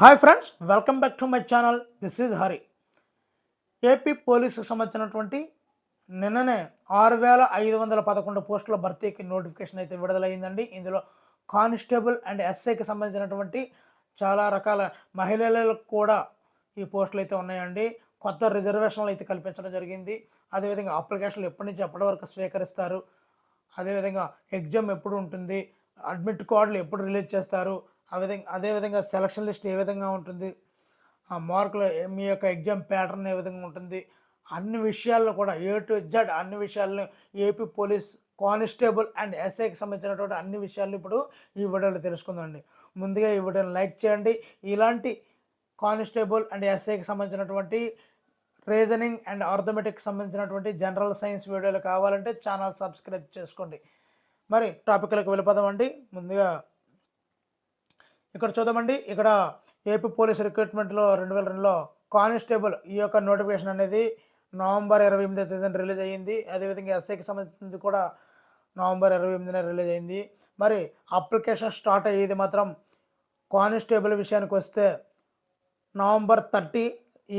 Hi friends, welcome back to my channel. This is Hari. AP పోలీసుకు సంబంధించినటువంటి నిన్ననే 6,511 పోస్టుల భర్తీకి నోటిఫికేషన్ అయితే విడుదలైందండి. ఇందులో కానిస్టేబుల్ అండ్ ఎస్ఐకి సంబంధించినటువంటి చాలా రకాల మహిళలకు కూడా ఈ పోస్టులు అయితే ఉన్నాయండి. కొత్త రిజర్వేషన్లు అయితే కల్పించడం జరిగింది. అదేవిధంగా అప్లికేషన్లు ఎప్పటి నుంచి ఎప్పటి వరకు స్వీకరిస్తారు, అదేవిధంగా ఎగ్జామ్ ఎప్పుడు ఉంటుంది, అడ్మిట్ కార్డులు ఎప్పుడు రిలీజ్ చేస్తారు, అదేవిధంగా సెలక్షన్ లిస్ట్ ఏ విధంగా ఉంటుంది, ఆ మార్కులు మీ యొక్క ఎగ్జామ్ ప్యాటర్న్ ఏ విధంగా ఉంటుంది, అన్ని విషయాల్లో కూడా ఏ టు జెడ్ అన్ని విషయాలను ఏపీ పోలీస్ కానిస్టేబుల్ అండ్ ఎస్ఐకి సంబంధించినటువంటి అన్ని విషయాలు ఇప్పుడు ఈ వీడియోలో తెలుసుకుందామండి. ముందుగా ఈ వీడియోని లైక్ చేయండి. ఇలాంటి కానిస్టేబుల్ అండ్ ఎస్ఐకి సంబంధించినటువంటి రీజనింగ్ అండ్ ఆర్థమెటిక్ సంబంధించినటువంటి జనరల్ సైన్స్ వీడియోలు కావాలంటే ఛానల్ సబ్స్క్రైబ్ చేసుకోండి. మరి టాపిక్లకు వెళ్ళిపోదామండి. ముందుగా ఇక్కడ చూద్దామండి. ఇక్కడ ఏపీ పోలీస్ రిక్రూట్మెంట్లో 2002లో కానిస్టేబుల్ ఈ యొక్క నోటిఫికేషన్ అనేది నవంబర్ 28న రిలీజ్ అయ్యింది. అదేవిధంగా ఎస్ఐకి సంబంధించింది కూడా నవంబర్ 28న రిలీజ్ అయింది. మరి అప్లికేషన్ స్టార్ట్ అయ్యేది మాత్రం కానిస్టేబుల్ విషయానికి వస్తే నవంబర్ 30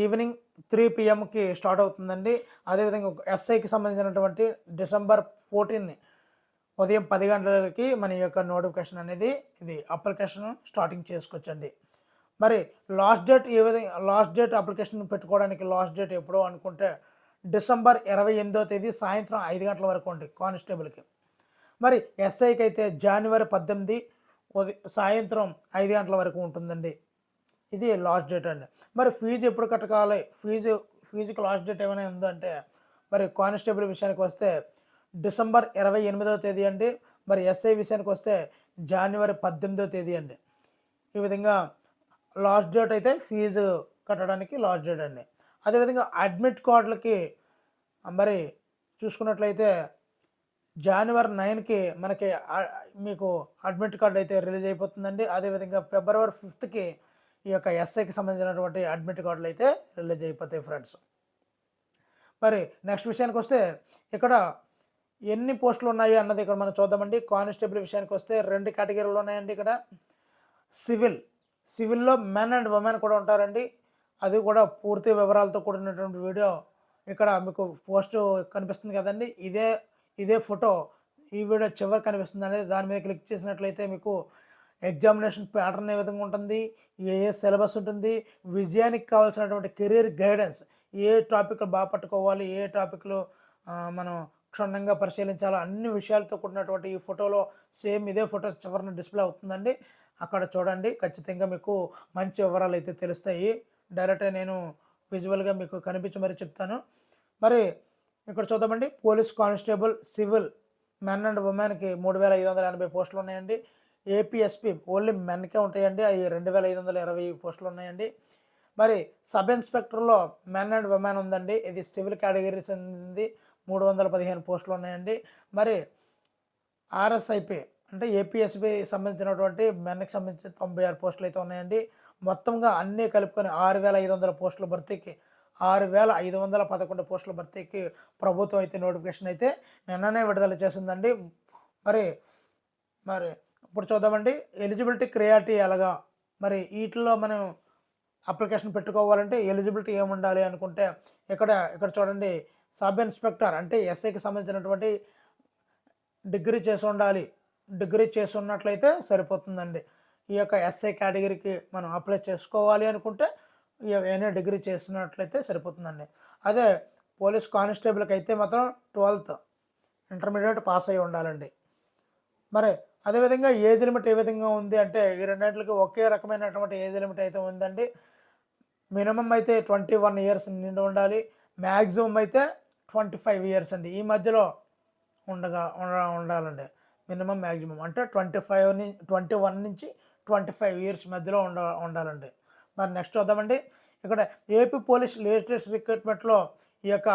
ఈవినింగ్ 3 PM స్టార్ట్ అవుతుందండి. అదేవిధంగా ఎస్ఐకి సంబంధించినటువంటి డిసెంబర్ 14 ఉదయం 10 గంటలకి మన యొక్క నోటిఫికేషన్ అనేది ఇది అప్లికేషన్ స్టార్టింగ్ చేసుకోవచ్చండి. మరి లాస్ట్ డేట్ అప్లికేషన్ పెట్టుకోవడానికి లాస్ట్ డేట్ ఎప్పుడో అనుకుంటే డిసెంబర్ 28 సాయంత్రం 5 గంటల వరకు ఉంది కానిస్టేబుల్కి. మరి ఎస్ఐకి అయితే జనవరి 18 సాయంత్రం 5 గంటల వరకు ఉంటుందండి. ఇది లాస్ట్ డేట్ అండి. మరి ఫీజు ఎప్పుడు కట్టుకోవాలి, ఫీజుకి లాస్ట్ డేట్ ఏమైనా ఉందంటే మరి కానిస్టేబుల్ విషయానికి వస్తే డిసెంబర్ 28 అండి. మరి ఎస్ఐ విషయానికి వస్తే జనవరి 18 అండి. ఈ విధంగా లాస్ట్ డేట్ అయితే ఫీజు కట్టడానికి లాస్ట్ డేట్ అండి. అదేవిధంగా అడ్మిట్ కార్డులకి మరి చూసుకున్నట్లయితే జనవరి 9 మనకి మీకు అడ్మిట్ కార్డు అయితే రిలీజ్ అయిపోతుందండి. అదేవిధంగా ఫిబ్రవరి 5 ఈ యొక్క ఎస్ఐకి సంబంధించినటువంటి అడ్మిట్ కార్డులు అయితే రిలీజ్ అయిపోతాయి ఫ్రెండ్స్. మరి నెక్స్ట్ విషయానికి వస్తే ఇక్కడ ఎన్ని పోస్టులు ఉన్నాయి అన్నది ఇక్కడ మనం చూద్దామండి. కానిస్టేబుల్ విషయానికి వస్తే 2 కేటగిరీలు ఉన్నాయండి. ఇక్కడ సివిల్లో మెన్ అండ్ ఉమెన్ కూడా ఉంటారండి. అది కూడా పూర్తి వివరాలతో కూడినటువంటి వీడియో ఇక్కడ మీకు పోస్ట్ కనిపిస్తుంది కదండి. ఇదే ఫోటో ఈ వీడియో చివరి కనిపిస్తుంది అనేది. దాని మీద క్లిక్ చేసినట్లయితే మీకు ఎగ్జామినేషన్ ప్యాటర్న్ ఏ విధంగా ఉంటుంది, ఏ సిలబస్ ఉంటుంది, విజయానికి కావాల్సినటువంటి కెరీర్ గైడెన్స్, ఏ టాపిక్లు బాగా పట్టుకోవాలి, ఏ టాపిక్లు మనం క్షుణ్ణంగా పరిశీలించాలో అన్ని విషయాలతో కూడినటువంటి ఈ ఫోటోలో సేమ్ ఇదే ఫోటో చివరిన డిస్ప్లే అవుతుందండి. అక్కడ చూడండి, ఖచ్చితంగా మీకు మంచి వివరాలు అయితే తెలుస్తాయి. డైరెక్ట్గా నేను విజువల్గా మీకు కనిపించి మరీ చెప్తాను. మరి ఇక్కడ చూద్దామండి. Police constable civil men and ఉమెన్కి 3,580 పోస్టులు ఉన్నాయండి. ఏపీఎస్పీ ఓన్లీ మెన్కే ఉంటాయండి, అవి 2,520 పోస్టులు ఉన్నాయండి. మరి సబ్ ఇన్స్పెక్టర్లో మెన్ అండ్ ఉమెన్ ఉందండి. ఇది సివిల్ కేటగిరీ చెందింది, 315 పోస్టులు ఉన్నాయండి. మరి ఆర్ఎస్ఐపి అంటే ఏపీఎస్పీ సంబంధించినటువంటి మెన్కి సంబంధించి 96 పోస్టులు అయితే ఉన్నాయండి. మొత్తంగా అన్నీ కలుపుకొని 6,500 పోస్టుల భర్తీకి 6,511 పోస్టుల భర్తీకి ప్రభుత్వం అయితే నోటిఫికేషన్ అయితే నిన్ననే విడుదల చేసిందండి. మరి ఇప్పుడు చూద్దామండి. ఎలిజిబిలిటీ క్రియారిటీ ఎలాగా, మరి వీటిలో మనం అప్లికేషన్ పెట్టుకోవాలంటే ఎలిజిబిలిటీ ఏముండాలి అనుకుంటే ఇక్కడ చూడండి. సబ్ ఇన్స్పెక్టర్ అంటే ఎస్ఐకి సంబంధించినటువంటి డిగ్రీ చేసి ఉండాలి. డిగ్రీ చేసి ఉన్నట్లయితే సరిపోతుందండి. ఈ యొక్క ఎస్ఐ కేటగిరీకి మనం అప్లై చేసుకోవాలి అనుకుంటే ఏమైనా డిగ్రీ చేసినట్లయితే సరిపోతుందండి. అదే పోలీస్ కానిస్టేబుల్కి అయితే మాత్రం 12th ఇంటర్మీడియట్ పాస్ అయి ఉండాలండి. మరి అదేవిధంగా ఏజ్ లిమిట్ ఏ విధంగా ఉంది అంటే ఈ రెండింటికి ఒకే రకమైనటువంటి ఏజ్ లిమిట్ అయితే ఉందండి. మినిమం అయితే 21 ఇయర్స్ నిండి ఉండాలి, మ్యాక్సిమం అయితే 25 ఇయర్స్ అండి. ఈ మధ్యలో ఉండాలండి. మినిమం మ్యాక్సిమం అంటే 21 నుంచి 25 ఇయర్స్ మధ్యలో ఉండాలండి. మరి నెక్స్ట్ చూద్దామండి. ఇక్కడ ఏపీ పోలీస్ లేటెస్ట్ రిక్రూట్మెంట్లో ఈ యొక్క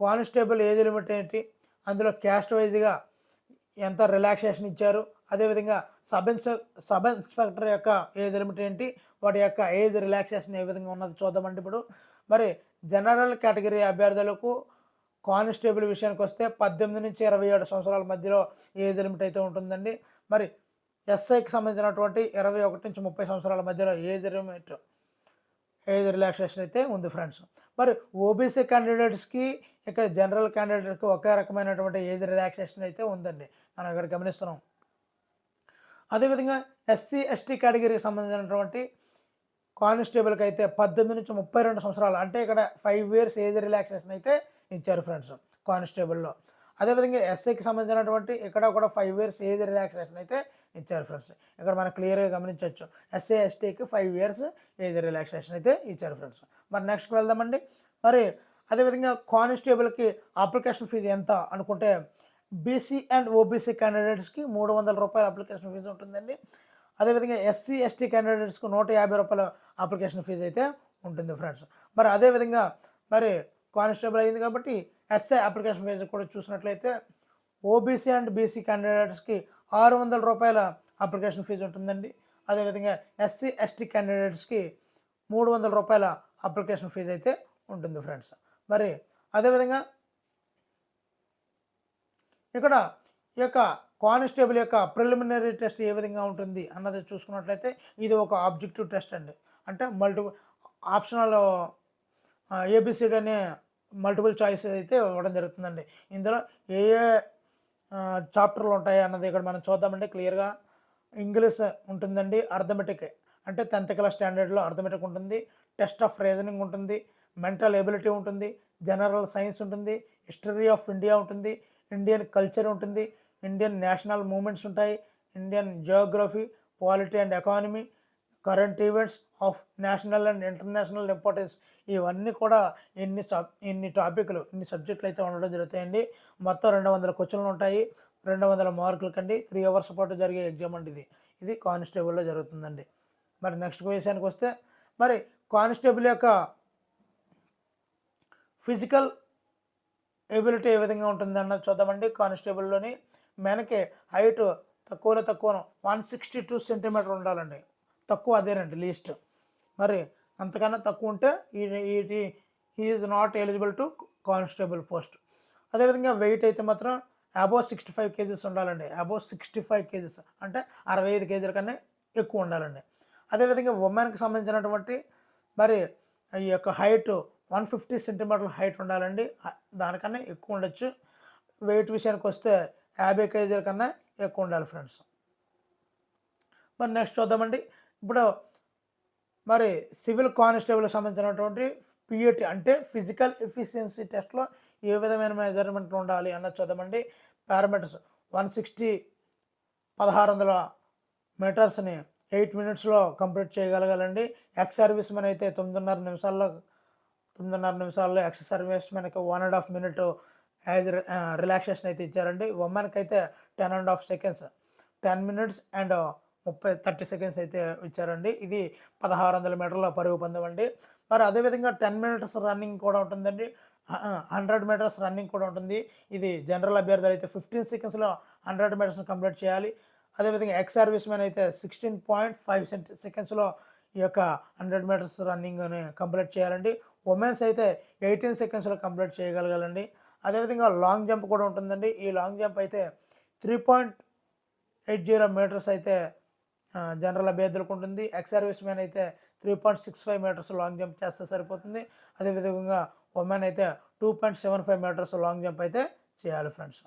కానిస్టేబుల్ ఏజ్ లిమిట్ ఏంటి, అందులో క్యాస్ట్ వైజ్గా ఎంత రిలాక్సేషన్ ఇచ్చారు, అదేవిధంగా సబ్ ఇన్స్పెక్టర్ యొక్క ఏజ్ లిమిట్ ఏంటి, వాటి యొక్క ఏజ్ రిలాక్సేషన్ ఏ విధంగా ఉన్నది చూద్దామండి ఇప్పుడు. మరి జనరల్ కేటగిరీ అభ్యర్థులకు కానిస్టేబుల్ విషయానికి వస్తే 18 నుంచి 27 సంవత్సరాల మధ్యలో ఏజ్ లిమిట్ అయితే ఉంటుందండి. మరి ఎస్ఐకి సంబంధించినటువంటి 21 నుంచి 30 సంవత్సరాల మధ్యలో ఏజ్ రిలాక్సేషన్ అయితే ఉంది ఫ్రెండ్స్. మరి ఓబీసీ క్యాండిడేట్స్కి ఇక్కడ జనరల్ క్యాండిడేట్కి ఒకే రకమైనటువంటి ఏజ్ రిలాక్సేషన్ అయితే ఉందండి, మనం ఇక్కడ గమనిస్తున్నాం. అదేవిధంగా ఎస్సీ ఎస్టీ కేటగిరీకి సంబంధించినటువంటి కానిస్టేబుల్కి అయితే 18 నుంచి 32 సంవత్సరాలు, అంటే ఇక్కడ 5 ఇయర్స్ ఏజ్ రిలాక్సేషన్ అయితే ఇచ్చారు ఫ్రెండ్స్ కానిస్టేబుల్లో. అదేవిధంగా ఎస్ఐకి సంబంధించినటువంటి ఇక్కడ కూడా 5 ఇయర్స్ ఏజ్ రిలాక్సేషన్ అయితే ఇచ్చారు ఫ్రెండ్స్. ఇక్కడ మనం క్లియర్గా గమనించవచ్చు, ఎస్సీ ఎస్టీకి 5 ఇయర్స్ ఏజ్ రిలాక్సేషన్ అయితే ఇచ్చారు ఫ్రెండ్స్. మరి నెక్స్ట్కి వెళ్దామండి. మరి అదేవిధంగా కానిస్టేబుల్కి అప్లికేషన్ ఫీజు ఎంత అనుకుంటే, బీసీ అండ్ ఓబీసీ క్యాండిడేట్స్కి 300 రూపాయల అప్లికేషన్ ఫీజు ఉంటుందండి. అదేవిధంగా ఎస్సీ ఎస్టీ క్యాండిడేట్స్కి 150 రూపాయల అప్లికేషన్ ఫీజు అయితే ఉంటుంది ఫ్రెండ్స్. మరి అదేవిధంగా మరి కానిస్టేబుల్ అయింది కాబట్టి ఎస్ఐ అప్లికేషన్ ఫీజు కూడా చూసినట్లయితే ఓబీసీ అండ్ బీసీ క్యాండిడేట్స్కి 600 రూపాయల అప్లికేషన్ ఫీజు ఉంటుందండి. అదేవిధంగా ఎస్సీ ఎస్టీ క్యాండిడేట్స్కి 300 రూపాయల అప్లికేషన్ ఫీజు అయితే ఉంటుంది ఫ్రెండ్స్. మరి అదేవిధంగా ఇక్కడ ఈ యొక్క కానిస్టేబుల్ యొక్క ప్రిలిమినరీ టెస్ట్ ఏ విధంగా ఉంటుంది అన్నది చూసుకున్నట్లయితే ఇది ఒక ఆబ్జెక్టివ్ టెస్ట్ అండి. అంటే ఆప్షనల్ ఏబిసిడి అనే మల్టిపుల్ చాయిస్ అయితే ఇవ్వడం జరుగుతుందండి. ఇందులో ఏ ఏ చాప్టర్లు ఉంటాయి అన్నది ఇక్కడ మనం చూద్దామండి క్లియర్గా. ఇంగ్లీష్ ఉంటుందండి, అర్థమెటిక్ అంటే 10th క్లాస్ స్టాండర్డ్లో అర్థమెటిక్ ఉంటుంది, టెస్ట్ ఆఫ్ రీజనింగ్ ఉంటుంది, మెంటల్ ఎబిలిటీ ఉంటుంది, జనరల్ సైన్స్ ఉంటుంది, హిస్టరీ ఆఫ్ ఇండియా ఉంటుంది, ఇండియన్ కల్చర్ ఉంటుంది, ఇండియన్ నేషనల్ మూమెంట్స్ ఉంటాయి, Indian Geography, polity and economy, current events of national and international importance, ఇవన్నీ కూడా ఇన్ని సబ్జెక్టులు అయితే ఉండడం జరుగుతాయండి. మొత్తం 200 క్వశ్చన్లు ఉంటాయి, 200 మార్కులకండి. 3 అవర్స్ పాటు జరిగే ఎగ్జామ్ అండి ఇది కానిస్టేబుల్లో జరుగుతుందండి. మరి నెక్స్ట్ విషయానికి వస్తే, మరి కానిస్టేబుల్ యొక్క ఫిజికల్ ఎబిలిటీ ఏ విధంగా ఉంటుంది అన్నది చూద్దామండి. కానిస్టేబుల్లోని మనకి హైట్ తక్కువ 162 సెంటీమీటర్ ఉండాలండి, తక్కువ అదేనండి లీస్ట్. మరి అంతకన్నా తక్కువ ఉంటే he is not eligible to constable post. అదేవిధంగా వెయిట్ అయితే మాత్రం అబోవ్ 65 కేజీస్ ఉండాలండి. అబోవ్ 65 కేజీస్ అంటే 65 కేజీల కన్నా ఎక్కువ ఉండాలండి. అదేవిధంగా ఉమెన్కి సంబంధించినటువంటి మరి ఈ యొక్క హైట్ 150 సెంటీమీటర్ల హైట్ ఉండాలండి, దానికన్నా ఎక్కువ ఉండొచ్చు. వెయిట్ విషయానికి వస్తే 50 కేజీల కన్నా ఎక్కువ ఉండాలి ఫ్రెండ్స్. మరి నెక్స్ట్ చూద్దామండి. ఇప్పుడు మరి సివిల్ కానిస్టేబుల్కి సంబంధించినటువంటి పిఏటి అంటే ఫిజికల్ ఎఫిషియన్సీ టెస్ట్లో ఏ విధమైన మెజర్మెంట్లు ఉండాలి అన్నది చూద్దామండి. పారామీటర్స్ 160 1600 మీటర్స్ని 8 మినిట్స్లో కంప్లీట్ చేయగలగాలండి. ఎక్స్ సర్వీస్ మెన్ అయితే 9.5 నిమిషాల్లో ఎక్స్ సర్వీస్ మెన్కి 1.5 మినిట్ యాజ్ రిలాక్సేషన్ అయితే ఇచ్చారండి. ఉమెన్కి అయితే 10.5 సెకండ్స్ 10 మినిట్స్ అండ్ 30 సెకండ్స్ అయితే ఇచ్చారండి. ఇది 1600 మీటర్ల పరుగు పందెం అండి. మరి అదేవిధంగా 10 మినిట్స్ రన్నింగ్ కూడా ఉంటుందండి, 100 మీటర్స్ రన్నింగ్ కూడా ఉంటుంది. ఇది జనరల్ అభ్యర్థులు అయితే 15 సెకండ్స్లో 100 మీటర్స్ని కంప్లీట్ చేయాలి. అదేవిధంగా ఎక్స్ సర్వీస్ మెన్ అయితే 16.5 సెకండ్స్లో ఈ యొక్క 100 మీటర్స్ రన్నింగ్ని కంప్లీట్ చేయాలండి. ఉమెన్స్ అయితే 18 సెకండ్స్లో కంప్లీట్ చేయగలగాలండి. అదేవిధంగా లాంగ్ జంప్ కూడా ఉంటుందండి. ఈ లాంగ్ జంప్ అయితే 3.80 మీటర్స్ అయితే జనరల్ అభ్యర్థులకు ఉంటుంది. ఎక్స్ సర్వీస్ మెన్ అయితే 3.65 మీటర్స్ లాంగ్ జంప్ చేస్తే సరిపోతుంది. అదేవిధంగా ఉమెన్ అయితే 2.75 మీటర్స్ లాంగ్ జంప్ అయితే చేయాలి ఫ్రెండ్స్.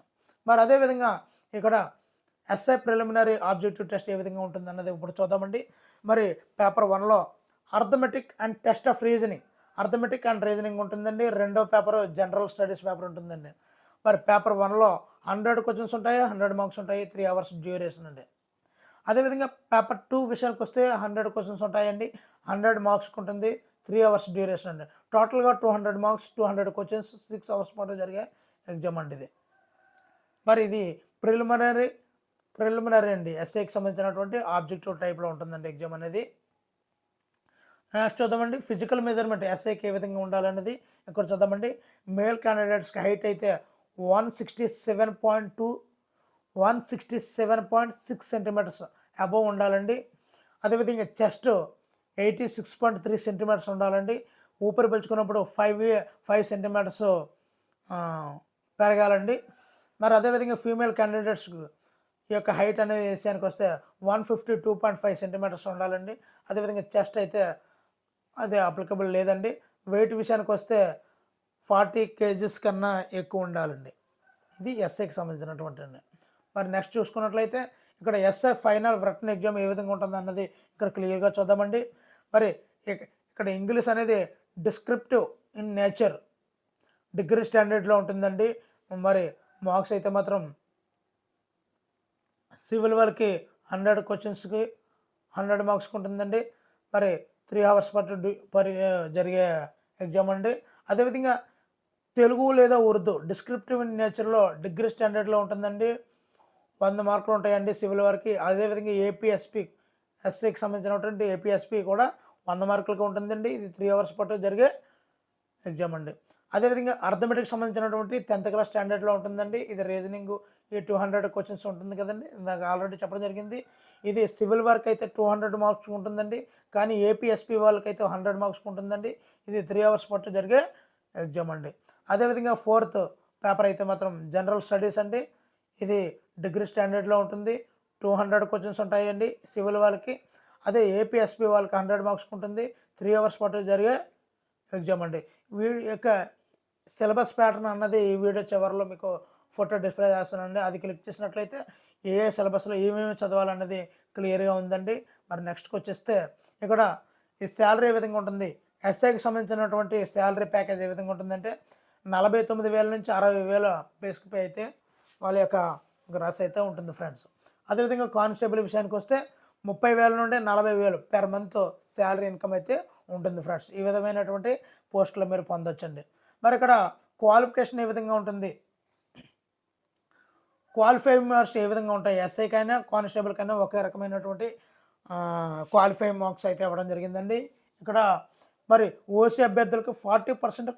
మరి అదేవిధంగా ఇక్కడ ఎస్ఐ ప్రిలిమినరీ ఆబ్జెక్టివ్ టెస్ట్ ఏ విధంగా ఉంటుంది అన్నది ఇప్పుడు చూద్దామండి. మరి పేపర్ 1లో arithmetic and test of arithmetic and reasoning ఉంటుందండి. రెండో పేపర్ జనరల్ స్టడీస్ పేపర్ ఉంటుందండి. మరి పేపర్ 1లో 100 క్వశ్చన్స్ ఉంటాయి, 100 మార్క్స్ ఉంటాయి, 3 అవర్స్ డ్యూరేషన్ అండి. అదేవిధంగా పేపర్ 2 విషయానికి వస్తే 100 క్వశ్చన్స్ ఉంటాయండి, 100 మార్క్స్కి ఉంటుంది, 3 అవర్స్ డ్యూరేషన్ అండి. టోటల్గా 200 మార్క్స్ 200 క్వశ్చన్స్ 6 అవర్స్ పాటు జరిగే ఎగ్జామ్ అండి ఇది. మరి ఇది ప్రిలిమినరీ అండి, ఎస్ఐకి సంబంధించినటువంటి ఆబ్జెక్టివ్ టైప్లో ఉంటుందండి ఎగ్జామ్ అనేది. నెక్స్ట్ చూద్దామండి ఫిజికల్ మెజర్మెంట్ ఎస్ఐకి ఏ విధంగా ఉండాలనేది ఇక్కడ చూద్దామండి. మేల్ క్యాండిడేట్స్కి హైట్ అయితే 167.6 సెంటీమీటర్స్ అబోవ్ ఉండాలండి. అదేవిధంగా చెస్ట్ 86.3 సెంటీమీటర్స్ ఉండాలండి. ఊపిరి పీల్చుకున్నప్పుడు 5 సెంటీమీటర్స్ పెరగాలండి. మరి అదేవిధంగా ఫీమేల్ క్యాండిడేట్స్కి ఈ యొక్క హైట్ అనేది విషయానికి వస్తే 152.5 సెంటీమీటర్స్ ఉండాలండి. అదేవిధంగా చెస్ట్ అయితే అది అప్లికబుల్ లేదండి. వెయిట్ విషయానికి వస్తే 40 కేజీస్ కన్నా ఎక్కువ ఉండాలండి. ఇది ఎస్ఐకి సంబంధించినటువంటిది. మరి నెక్స్ట్ చూసుకున్నట్లయితే ఇక్కడ ఎస్ఐ ఫైనల్ రిటన్ ఎగ్జామ్ ఏ విధంగా ఉంటుంది అన్నది ఇక్కడ క్లియర్గా చూద్దామండి. మరి ఇక్కడ ఇంగ్లీష్ అనేది డిస్క్రిప్టివ్ ఇన్ నేచర్ డిగ్రీ స్టాండర్డ్లో ఉంటుందండి. మరి మార్క్స్ అయితే మాత్రం సివిల్ వాళ్ళకి 100 క్వశ్చన్స్కి 100 మార్క్స్కి ఉంటుందండి. మరి 3 hours పర్ జరిగే ఎగ్జామ్ అండి. అదేవిధంగా తెలుగు లేదా ఉర్దూ డిస్క్రిప్టివ్ ఇన్ నేచర్లో డిగ్రీ స్టాండర్డ్లో ఉంటుందండి. 100 మార్కులు ఉంటాయండి సివిల్ వారికి. అదేవిధంగా ఏపీఎస్పి ఎస్సీకి సంబంధించినటువంటి ఏపీఎస్పి కూడా 100 మార్కులకి ఉంటుందండి. ఇది 3 hours పాటు జరిగే ఎగ్జామ్ అండి. అదేవిధంగా అర్థమెటిక్ సంబంధించినటువంటి 10th క్లాస్ స్టాండర్డ్లో ఉంటుందండి. ఇది రీజనింగ్ ఈ 200 క్వశ్చన్స్ ఉంటుంది కదండి, నాకు ఆల్రెడీ చెప్పడం జరిగింది. ఇది సివిల్ వర్క్ అయితే 200 మార్క్స్ ఉంటుందండి, కానీ ఏపీఎస్పి వాళ్ళకైతే 100 మార్క్స్ ఉంటుందండి. ఇది 3 hours పాటు జరిగే ఎగ్జామ్ అండి. అదేవిధంగా 4th పేపర్ అయితే మాత్రం జనరల్ స్టడీస్ అండి. ఇది డిగ్రీ స్టాండర్డ్లో ఉంటుంది. 200 క్వశ్చన్స్ ఉంటాయండి సివిల్ వాళ్ళకి. అదే ఏపీఎస్పి వాళ్ళకి 100 మార్క్స్ ఉంటుంది. 3 hours పాటు జరిగే ఎగ్జామ్ అండి. వీడి యొక్క సిలబస్ ప్యాటర్న్ అన్నది ఈ వీడియో చివరిలో మీకు ఫోటో డిస్ప్లే చేస్తానండి. అది క్లిక్ చేసినట్లయితే ఏ సిలబస్లో ఏమేమి చదవాలన్నది క్లియర్గా ఉందండి. మరి నెక్స్ట్కి వచ్చేస్తే ఇక్కడ ఈ శాలరీ ఏ విధంగా ఉంటుంది, ఎస్ఐకి సంబంధించినటువంటి శాలరీ ప్యాకేజ్ ఏ విధంగా ఉంటుందంటే 49,000 నుంచి 60,000 బేసిక్ పే అయితే వాళ్ళ యొక్క గ్రాస్ అయితే ఉంటుంది ఫ్రెండ్స్. అదేవిధంగా కానిస్టేబుల్ విషయానికి వస్తే 30,000 నుండి 40,000 పెర్ మంత్ శాలరీ ఇన్కమ్ అయితే ఉంటుంది ఫ్రెండ్స్. ఈ విధమైనటువంటి పోస్టులు మీరు పొందొచ్చండి. మరి ఇక్కడ క్వాలిఫికేషన్ ఏ విధంగా ఉంటుంది, క్వాలిఫైయింగ్ మార్క్స్ ఏ విధంగా ఉంటాయి, ఎస్ఐకైనా కానిస్టేబుల్కైనా ఒకే రకమైనటువంటి క్వాలిఫైయింగ్ మార్క్స్ అయితే ఇవ్వడం జరిగిందండి. ఇక్కడ మరి ఓసీ అభ్యర్థులకు 40%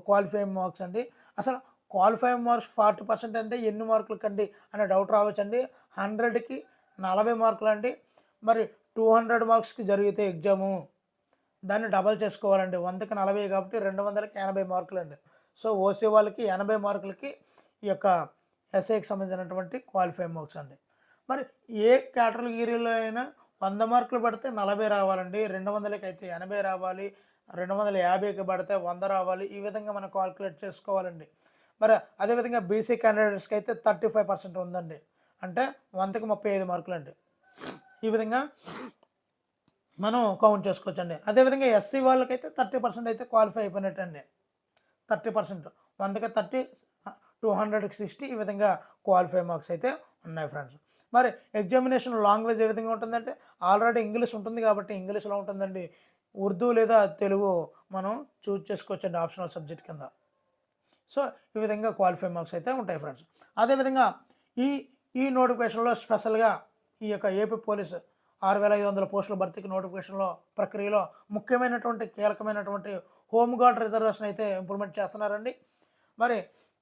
క్వాలిఫైయింగ్ మార్క్స్ అండి. అసలు క్వాలిఫైయింగ్ మార్క్స్ 40% అంటే ఎన్ని మార్కులకండి అనే డౌట్ రావచ్చండి. 100కి 40 మార్కులు అండి. మరి 200 మార్క్స్కి జరిగితే ఎగ్జాము దాన్ని డబల్ చేసుకోవాలండి. 100కి 40 కాబట్టి 200కి 80 మార్కులు అండి. సో ఓసీ వాళ్ళకి 80 మార్కులకి ఈ యొక్క ఎస్ఐకి సంబంధించినటువంటి క్వాలిఫైయింగ్ మార్క్స్ అండి. మరి ఏ కేటగిరీలో అయినా 100 మార్కులు పడితే 40 రావాలండి, 200కి అయితే 80 రావాలి, 250కి పడితే 100 రావాలి. ఈ విధంగా మనం కాల్కులేట్ చేసుకోవాలండి. మరి అదేవిధంగా బీసీ క్యాండిడేట్స్కి అయితే 35% ఉందండి, అంటే 100కి 35 మార్కులు అండి. ఈ విధంగా మనం కౌంట్ చేసుకోవచ్చండి. అదేవిధంగా ఎస్సీ వాళ్ళకైతే 30% అయితే క్వాలిఫై అయిపోయినట్టండి. 30%, 100కి 30, 200కి 60, ఈ విధంగా క్వాలిఫై మార్క్స్ అయితే ఉన్నాయి ఫ్రెండ్స్. మరి ఎగ్జామినేషన్ లాంగ్వేజ్ ఏ విధంగా ఉంటుందంటే ఆల్రెడీ ఇంగ్లీష్ ఉంటుంది కాబట్టి ఇంగ్లీష్లో ఉంటుందండి. ఉర్దూ లేదా తెలుగు మనం చూజ్ చేసుకోవచ్చండి ఆప్షనల్ సబ్జెక్ట్ కింద. సో ఈ విధంగా క్వాలిఫై మార్క్స్ అయితే ఉంటాయి ఫ్రెండ్స్. అదేవిధంగా ఈ నోటిఫికేషన్లో స్పెషల్గా ఈ యొక్క ఏపీ పోలీసు 6,500 పోస్టుల భర్తీకి నోటిఫికేషన్లో ప్రక్రియలో ముఖ్యమైనటువంటి కీలకమైనటువంటి హోంగార్డ్ రిజర్వేషన్ అయితే ఇంప్లిమెంట్ చేస్తున్నారండి. మరి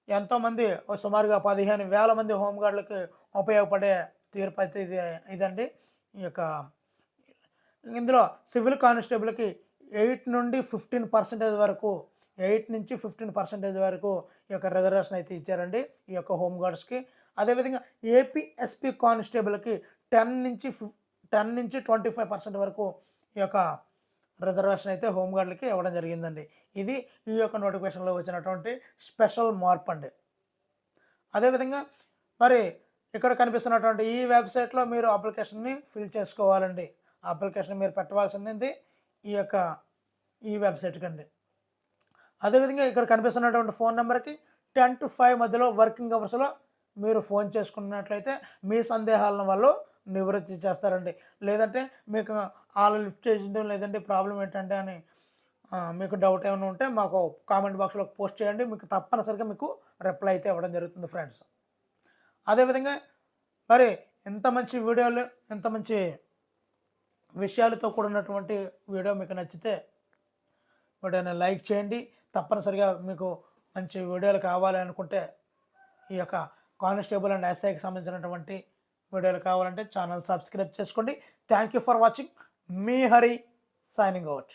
ఎంతోమంది సుమారుగా 15,000 మంది హోంగార్డులకి ఉపయోగపడే తీర్పు అయితే ఇదండి. ఈ యొక్క ఇందులో సివిల్ కానిస్టేబుల్కి 8 నుండి 15% వరకు 8 నుంచి 15% వరకు ఈ యొక్క రిజర్వేషన్ అయితే ఇచ్చారండి ఈ యొక్క హోంగార్డ్స్కి. అదేవిధంగా ఏపీఎస్పి కానిస్టేబుల్కి 10 నుంచి 25% వరకు ఈ యొక్క రిజర్వేషన్ అయితే హోంగార్డులకి ఇవ్వడం జరిగిందండి. ఇది ఈ యొక్క నోటిఫికేషన్లో వచ్చినటువంటి స్పెషల్ మార్పు అండి. అదేవిధంగా మరి ఇక్కడ కనిపిస్తున్నటువంటి ఈ వెబ్సైట్లో మీరు అప్లికేషన్ని ఫిల్ చేసుకోవాలండి. అప్లికేషన్ మీరు పెట్టవలసింది ఈ వెబ్సైట్కి అండి. అదేవిధంగా ఇక్కడ కనిపిస్తున్నటువంటి ఫోన్ నెంబర్కి 10 to 5 మధ్యలో వర్కింగ్ అవర్స్లో మీరు ఫోన్ చేసుకున్నట్లయితే మీ సందేహాలను వాళ్ళు నివృత్తి చేస్తారండి. లేదంటే మీకు వాళ్ళు లిఫ్ట్ చేయడం లేదంటే ప్రాబ్లం ఏంటంటే అని మీకు డౌట్ ఏమైనా ఉంటే మాకు కామెంట్ బాక్స్లో పోస్ట్ చేయండి. మీకు తప్పనిసరిగా మీకు రిప్లై అయితే ఇవ్వడం జరుగుతుంది ఫ్రెండ్స్. అదేవిధంగా మరి ఇంత మంచి వీడియోలు, ఇంత మంచి విషయాలతో కూడినటువంటి వీడియో మీకు నచ్చితే వీడియోని లైక్ చేయండి. తప్పనిసరిగా మీకు మంచి వీడియోలు కావాలి అనుకుంటే ఈ యొక్క కానిస్టేబుల్ అండ్ ఎస్ఐకి సంబంధించినటువంటి వీడియోలు కావాలంటే ఛానల్ సబ్స్క్రైబ్ చేసుకోండి. Thank you for watching. Me Hari signing out.